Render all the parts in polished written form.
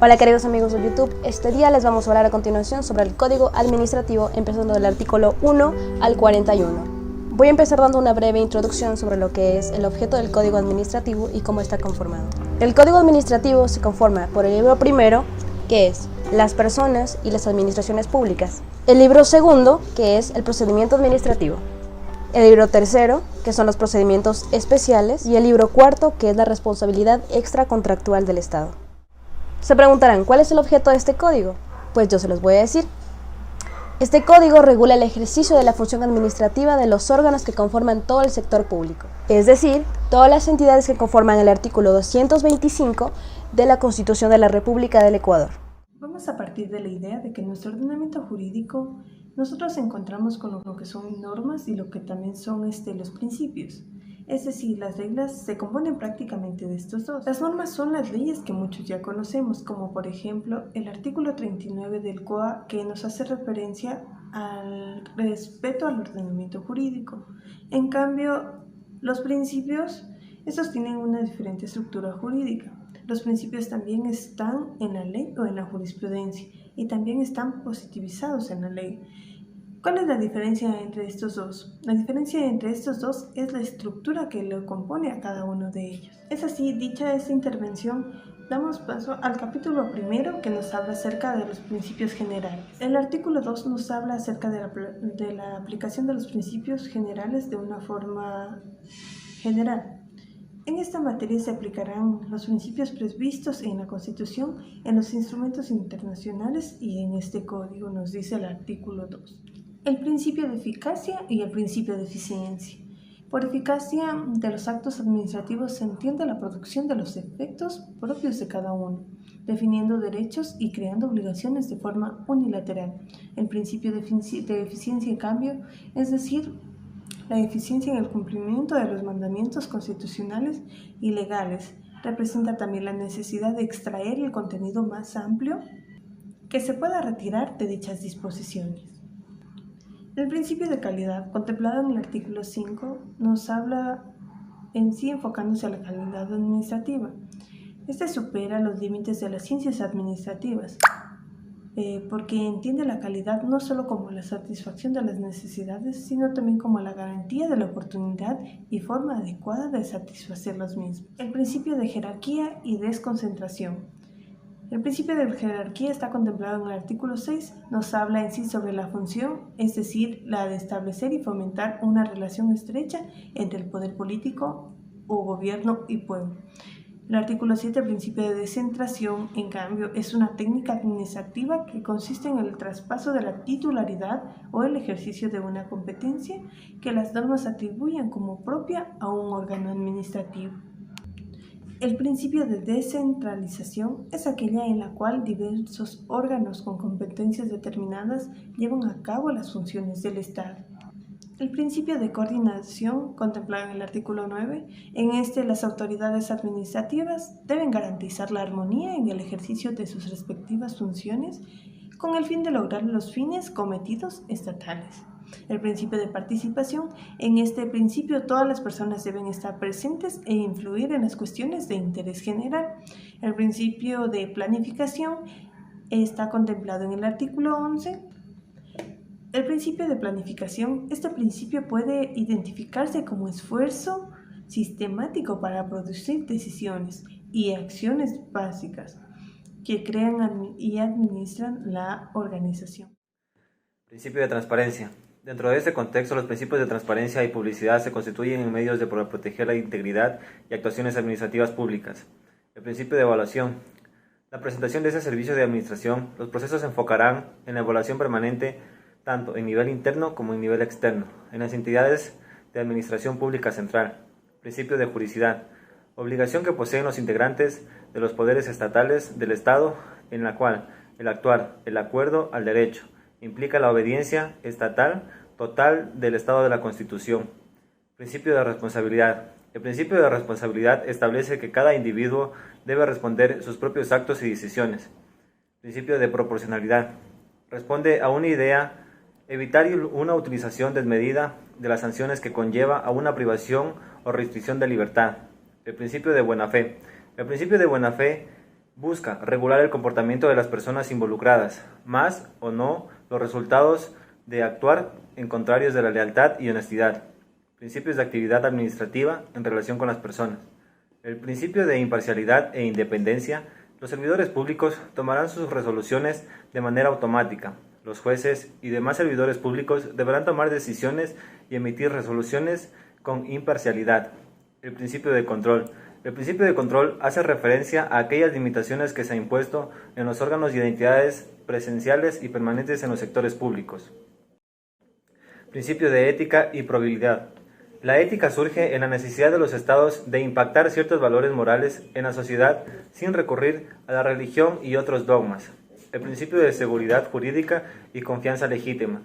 Hola queridos amigos de YouTube, este día les vamos a hablar a continuación sobre el Código Administrativo, empezando del artículo 1 al 41. Voy a empezar dando una breve introducción sobre lo que es el objeto del Código Administrativo y cómo está conformado. El Código Administrativo se conforma por el libro primero, que es las personas y las administraciones públicas. El libro segundo, que es el procedimiento administrativo. El libro tercero, que son los procedimientos especiales. Y el libro cuarto, que es la responsabilidad extracontractual del Estado. Se preguntarán, ¿cuál es el objeto de este código? Pues yo se los voy a decir. Este código regula el ejercicio de la función administrativa de los órganos que conforman todo el sector público, es decir, todas las entidades que conforman el artículo 225 de la Constitución de la República del Ecuador. Vamos a partir de la idea de que en nuestro ordenamiento jurídico nosotros encontramos con lo que son normas y lo que también son los principios. Es decir, las reglas se componen prácticamente de estos dos. Las normas son las leyes que muchos ya conocemos, como por ejemplo el artículo 39 del COA, que nos hace referencia al respeto al ordenamiento jurídico. En cambio, los principios, estos tienen una diferente estructura jurídica. Los principios también están en la ley o en la jurisprudencia y también están positivizados en la ley. ¿Cuál es la diferencia entre estos dos? La diferencia entre estos dos es la estructura que lo compone a cada uno de ellos. Es así, dicha esta intervención, damos paso al capítulo primero, que nos habla acerca de los principios generales. El artículo 2 nos habla acerca de la aplicación de los principios generales de una forma general. En esta materia se aplicarán los principios previstos en la Constitución, en los instrumentos internacionales y en este código, nos dice el artículo 2. El principio de eficacia y el principio de eficiencia. Por eficacia de los actos administrativos se entiende la producción de los efectos propios de cada uno, definiendo derechos y creando obligaciones de forma unilateral. El principio de eficiencia, en cambio, es decir, la eficiencia en el cumplimiento de los mandamientos constitucionales y legales, representa también la necesidad de extraer el contenido más amplio que se pueda retirar de dichas disposiciones. El principio de calidad, contemplado en el artículo 5, nos habla en sí enfocándose a la calidad administrativa. Este supera los límites de las ciencias administrativas, porque entiende la calidad no solo como la satisfacción de las necesidades, sino también como la garantía de la oportunidad y forma adecuada de satisfacer los mismos. El principio de jerarquía y desconcentración. El principio de jerarquía está contemplado en el artículo 6, nos habla en sí sobre la función, es decir, la de establecer y fomentar una relación estrecha entre el poder político o gobierno y pueblo. El artículo 7, el principio de descentración, en cambio, es una técnica administrativa que consiste en el traspaso de la titularidad o el ejercicio de una competencia que las normas atribuyen como propia a un órgano administrativo. El principio de descentralización es aquella en la cual diversos órganos con competencias determinadas llevan a cabo las funciones del Estado. El principio de coordinación, contemplado en el artículo 9, en este las autoridades administrativas deben garantizar la armonía en el ejercicio de sus respectivas funciones con el fin de lograr los fines cometidos estatales. El principio de participación, en este principio todas las personas deben estar presentes e influir en las cuestiones de interés general. El principio de planificación está contemplado en el artículo 11. El principio de planificación, este principio puede identificarse como esfuerzo sistemático para producir decisiones y acciones básicas que crean y administran la organización. Principio de transparencia. Dentro de este contexto, los principios de transparencia y publicidad se constituyen en medios para proteger la integridad y actuaciones administrativas públicas. El principio de evaluación. La presentación de ese servicio de administración, los procesos se enfocarán en la evaluación permanente tanto en nivel interno como en nivel externo, en las entidades de administración pública central. Principio de juridicidad. Obligación que poseen los integrantes de los poderes estatales del Estado, en la cual el actuar, el acuerdo al derecho, implica la obediencia estatal total del Estado de la Constitución. Principio de responsabilidad. El principio de responsabilidad establece que cada individuo debe responder sus propios actos y decisiones. Principio de proporcionalidad. Responde a una idea, evitar una utilización desmedida de las sanciones que conlleva a una privación o restricción de libertad. El principio de buena fe. El principio de buena fe Busca regular el comportamiento de las personas involucradas, más o no los resultados de actuar en contrarios de la lealtad y honestidad. Principios de actividad administrativa en relación con las personas. El principio de imparcialidad e independencia. Los servidores públicos tomarán sus resoluciones de manera automática. Los jueces y demás servidores públicos deberán tomar decisiones y emitir resoluciones con imparcialidad. El principio de control. El principio de control hace referencia a aquellas limitaciones que se han impuesto en los órganos y entidades presenciales y permanentes en los sectores públicos. Principio de ética y probabilidad. La ética surge en la necesidad de los estados de impactar ciertos valores morales en la sociedad sin recurrir a la religión y otros dogmas. El principio de seguridad jurídica y confianza legítima.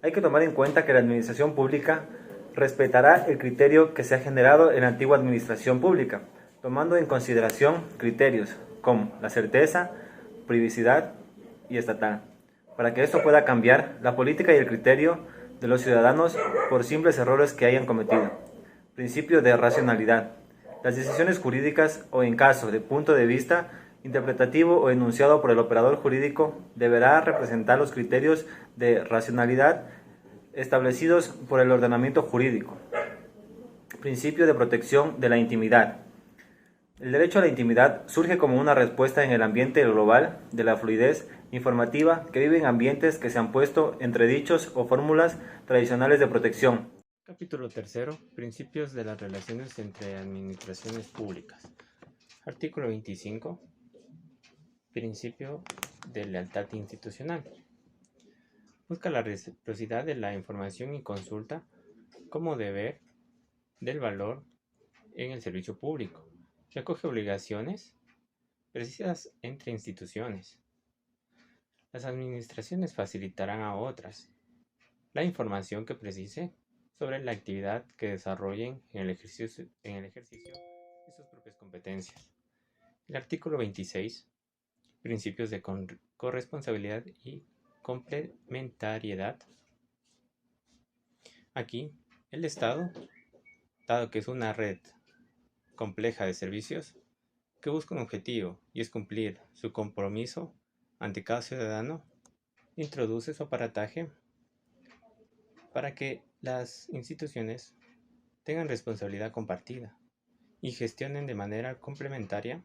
Hay que tomar en cuenta que la administración pública respetará el criterio que se ha generado en la antigua administración pública, tomando en consideración criterios como la certeza, privacidad y estatal. Para que esto pueda cambiar, la política y el criterio de los ciudadanos por simples errores que hayan cometido. Principio de racionalidad. Las decisiones jurídicas o en caso de punto de vista interpretativo o enunciado por el operador jurídico deberá representar los criterios de racionalidad establecidos por el ordenamiento jurídico. Principio de protección de la intimidad. El derecho a la intimidad surge como una respuesta en el ambiente global de la fluidez informativa que vive en ambientes que se han puesto entredichos o fórmulas tradicionales de protección. Capítulo 3. Principios de las relaciones entre administraciones públicas. Artículo 25. Principio de lealtad institucional. Busca la reciprocidad de la información y consulta como deber del valor en el servicio público. Recoge obligaciones precisas entre instituciones. Las administraciones facilitarán a otras la información que precise sobre la actividad que desarrollen en el ejercicio de sus propias competencias. El artículo 26. Principios de corresponsabilidad y complementariedad. Aquí, el Estado, dado que es una red compleja de servicios que busca un objetivo y es cumplir su compromiso ante cada ciudadano, introduce su aparataje para que las instituciones tengan responsabilidad compartida y gestionen de manera complementaria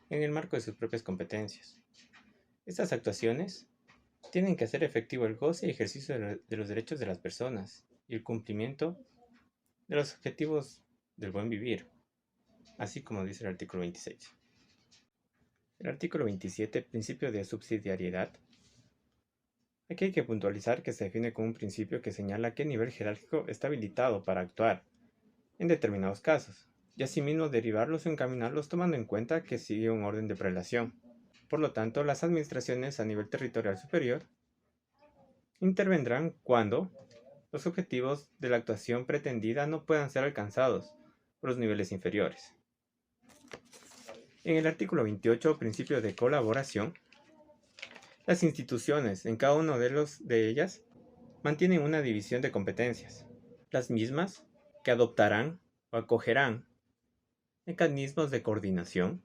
en el marco de sus propias competencias. Estas actuaciones tienen que hacer efectivo el goce y ejercicio de los derechos de las personas y el cumplimiento de los objetivos del buen vivir, así como dice el artículo 26. El artículo 27, principio de subsidiariedad. Aquí hay que puntualizar que se define como un principio que señala qué nivel jerárquico está habilitado para actuar en determinados casos, y asimismo derivarlos o encaminarlos tomando en cuenta que sigue un orden de prelación. Por lo tanto, las administraciones a nivel territorial superior intervendrán cuando los objetivos de la actuación pretendida no puedan ser alcanzados por los niveles inferiores. En el artículo 28, principio de colaboración, las instituciones, en cada una de ellas, mantienen una división de competencias, las mismas que adoptarán o acogerán mecanismos de coordinación,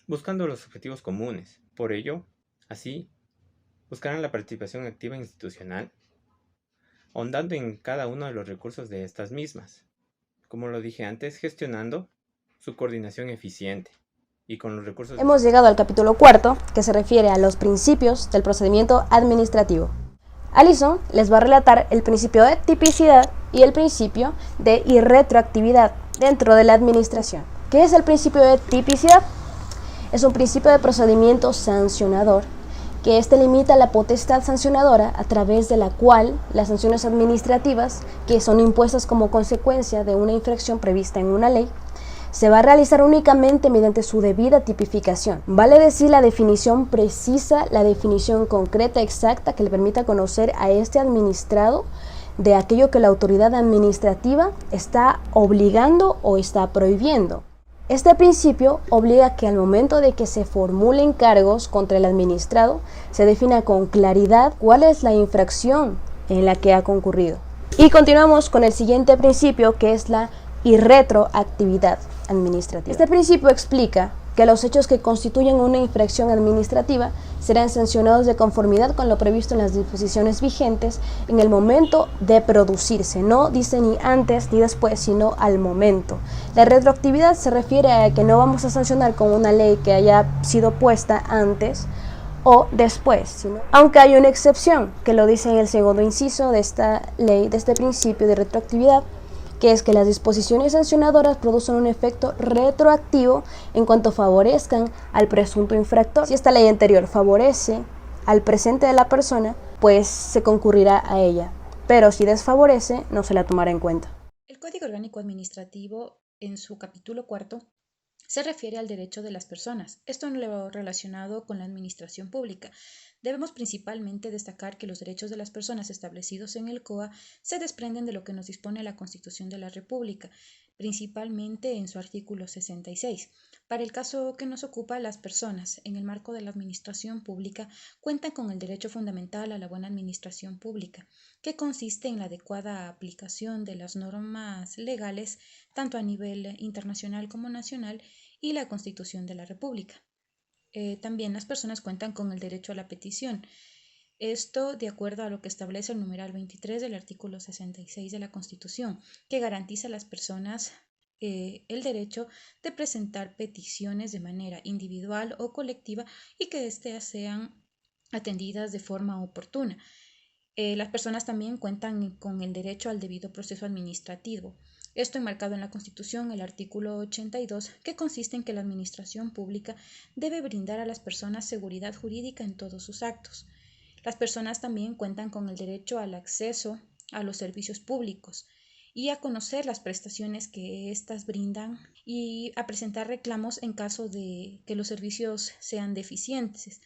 buscando los objetivos comunes. Por ello, así, buscarán la participación activa institucional, ahondando en cada uno de los recursos de estas mismas, como lo dije antes, gestionando su coordinación eficiente y con los recursos. Hemos llegado al capítulo 4, que se refiere a los principios del procedimiento administrativo. Alison les va a relatar el principio de tipicidad y el principio de irretroactividad dentro de la administración. ¿Qué es el principio de tipicidad? Es un principio de procedimiento sancionador que limita la potestad sancionadora a través de la cual las sanciones administrativas, que son impuestas como consecuencia de una infracción prevista en una ley, se va a realizar únicamente mediante su debida tipificación. Vale decir la definición precisa, la definición concreta, exacta, que le permita conocer a este administrado de aquello que la autoridad administrativa está obligando o está prohibiendo. Este principio obliga que al momento de que se formulen cargos contra el administrado, se defina con claridad cuál es la infracción en la que ha concurrido. Y continuamos con el siguiente principio, que es la irretroactividad administrativa. Este principio explica que los hechos que constituyen una infracción administrativa serán sancionados de conformidad con lo previsto en las disposiciones vigentes en el momento de producirse. No dice ni antes ni después, sino al momento. La retroactividad se refiere a que no vamos a sancionar con una ley que haya sido puesta antes o después, sino, aunque hay una excepción, que lo dice en el segundo inciso de esta ley, de este principio de retroactividad, que es que las disposiciones sancionadoras producen un efecto retroactivo en cuanto favorezcan al presunto infractor. Si esta ley anterior favorece al presente de la persona, pues se concurrirá a ella, pero si desfavorece, no se la tomará en cuenta. El Código Orgánico Administrativo, en su capítulo 4, se refiere al derecho de las personas. Esto no lo relacionado con la administración pública. Debemos principalmente destacar que los derechos de las personas establecidos en el COA se desprenden de lo que nos dispone la Constitución de la República, principalmente en su artículo 66. Para el caso que nos ocupa, las personas, en el marco de la administración pública, cuentan con el derecho fundamental a la buena administración pública, que consiste en la adecuada aplicación de las normas legales, tanto a nivel internacional como nacional, y la Constitución de la República. También las personas cuentan con el derecho a la petición. Esto de acuerdo a lo que establece el numeral 23 del artículo 66 de la Constitución, que garantiza a las personas el derecho de presentar peticiones de manera individual o colectiva y que éstas sean atendidas de forma oportuna. Las personas también cuentan con el derecho al debido proceso administrativo. Esto enmarcado en la Constitución, el artículo 82, que consiste en que la administración pública debe brindar a las personas seguridad jurídica en todos sus actos. Las personas también cuentan con el derecho al acceso a los servicios públicos y a conocer las prestaciones que éstas brindan y a presentar reclamos en caso de que los servicios sean deficientes.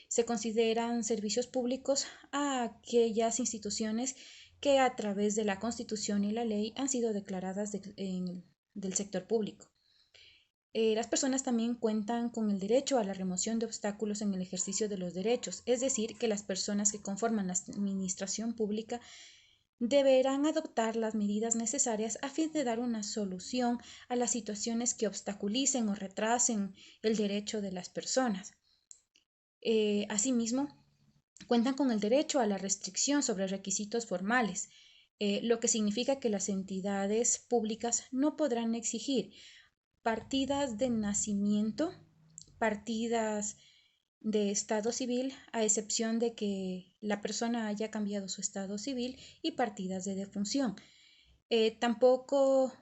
Se consideran servicios públicos a aquellas instituciones que a través de la Constitución y la ley han sido declaradas del sector público. Las personas también cuentan con el derecho a la remoción de obstáculos en el ejercicio de los derechos, es decir, que las personas que conforman la administración pública deberán adoptar las medidas necesarias a fin de dar una solución a las situaciones que obstaculicen o retrasen el derecho de las personas. Asimismo, cuentan con el derecho a la restricción sobre requisitos formales, lo que significa que las entidades públicas no podrán exigir partidas de nacimiento, partidas de estado civil, a excepción de que la persona haya cambiado su estado civil, y partidas de defunción. Tampoco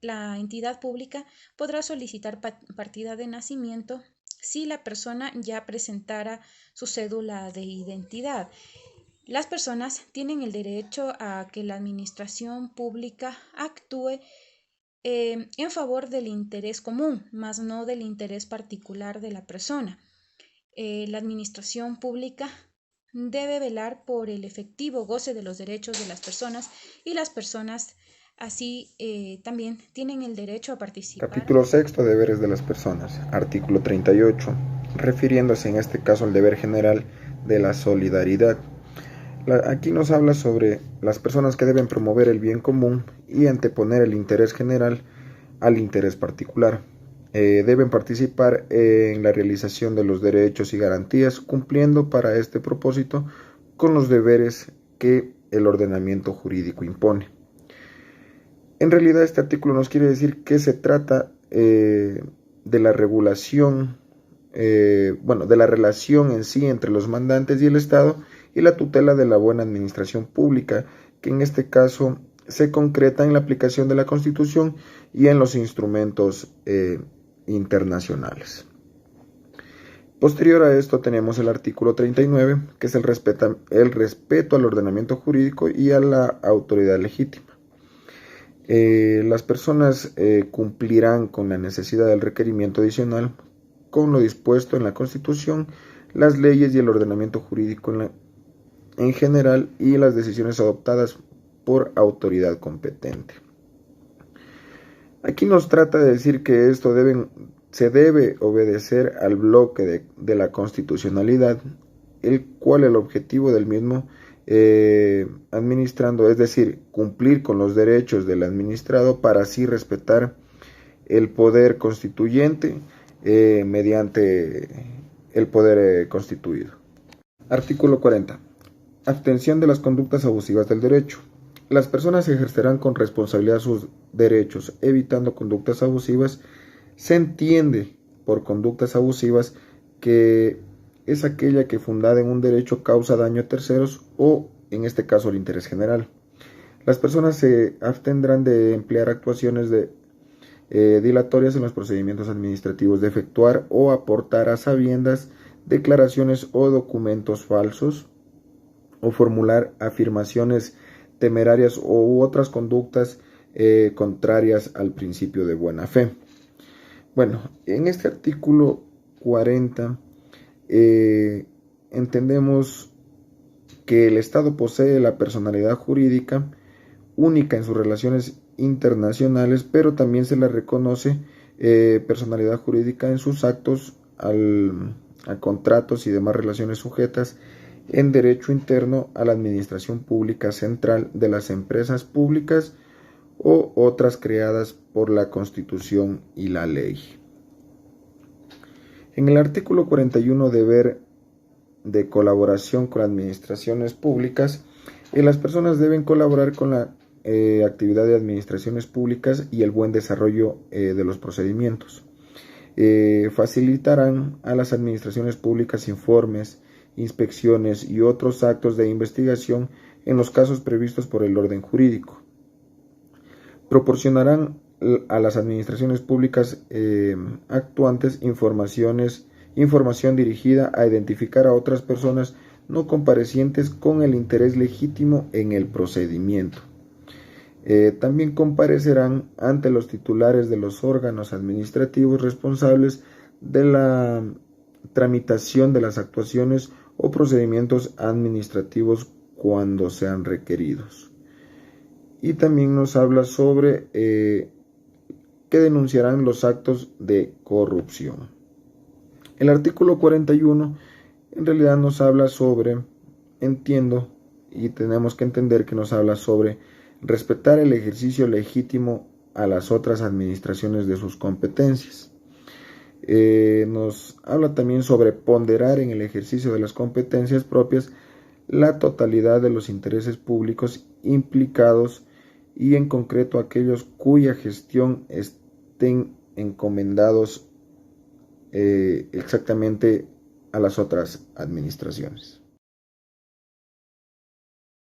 la entidad pública podrá solicitar partida de nacimiento si la persona ya presentara su cédula de identidad. Las personas tienen el derecho a que la administración pública actúe en favor del interés común, más no del interés particular de la persona. La administración pública debe velar por el efectivo goce de los derechos de las personas, y las personas así también tienen el derecho a participar. Capítulo 6. Deberes de las personas. Artículo 38. Refiriéndose en este caso al deber general de la solidaridad. Aquí nos habla sobre las personas que deben promover el bien común y anteponer el interés general al interés particular. Deben participar en la realización de los derechos y garantías, cumpliendo para este propósito con los deberes que el ordenamiento jurídico impone. En realidad este artículo nos quiere decir que se trata de la regulación, de la relación en sí entre los mandantes y el Estado, y la tutela de la buena administración pública, que en este caso se concreta en la aplicación de la Constitución y en los instrumentos internacionales. Posterior a esto tenemos el artículo 39, que es el respeto al ordenamiento jurídico y a la autoridad legítima. Las personas cumplirán con la necesidad del requerimiento adicional con lo dispuesto en la Constitución, las leyes y el ordenamiento jurídico en general y las decisiones adoptadas por autoridad competente. Aquí nos trata de decir que esto se debe obedecer al bloque de la constitucionalidad, el cual el objetivo del mismo administrando, es decir, cumplir con los derechos del administrado para así respetar el poder constituyente, mediante el poder constituido. Artículo 40. Abstención de las conductas abusivas del derecho. Las personas ejercerán con responsabilidad sus derechos, evitando conductas abusivas. Se entiende por conductas abusivas que es aquella que fundada en un derecho causa daño a terceros o, en este caso, al interés general. Las personas se abstendrán de emplear actuaciones dilatorias en los procedimientos administrativos, de efectuar o aportar a sabiendas declaraciones o documentos falsos, o formular afirmaciones temerarias u otras conductas contrarias al principio de buena fe. Bueno, en este artículo 40 entendemos que el Estado posee la personalidad jurídica única en sus relaciones internacionales, pero también se le reconoce personalidad jurídica en sus actos a contratos y demás relaciones sujetas en derecho interno a la administración pública central de las empresas públicas o otras creadas por la Constitución y la ley. En el artículo 41, deber de colaboración con administraciones públicas, las personas deben colaborar con la actividad de administraciones públicas y el buen desarrollo de los procedimientos. Facilitarán a las administraciones públicas informes, inspecciones y otros actos de investigación en los casos previstos por el orden jurídico. Proporcionarán a las administraciones públicas actuantes información dirigida a identificar a otras personas no comparecientes con el interés legítimo en el procedimiento. También comparecerán ante los titulares de los órganos administrativos responsables de la tramitación de las actuaciones o procedimientos administrativos cuando sean requeridos. Y también nos habla sobre que denunciarán los actos de corrupción. El artículo 41 en realidad nos habla sobre, y tenemos que entender que nos habla sobre respetar el ejercicio legítimo a las otras administraciones de sus competencias. Nos habla también sobre ponderar en el ejercicio de las competencias propias la totalidad de los intereses públicos implicados y en concreto aquellos cuya gestión estén encomendados exactamente a las otras administraciones.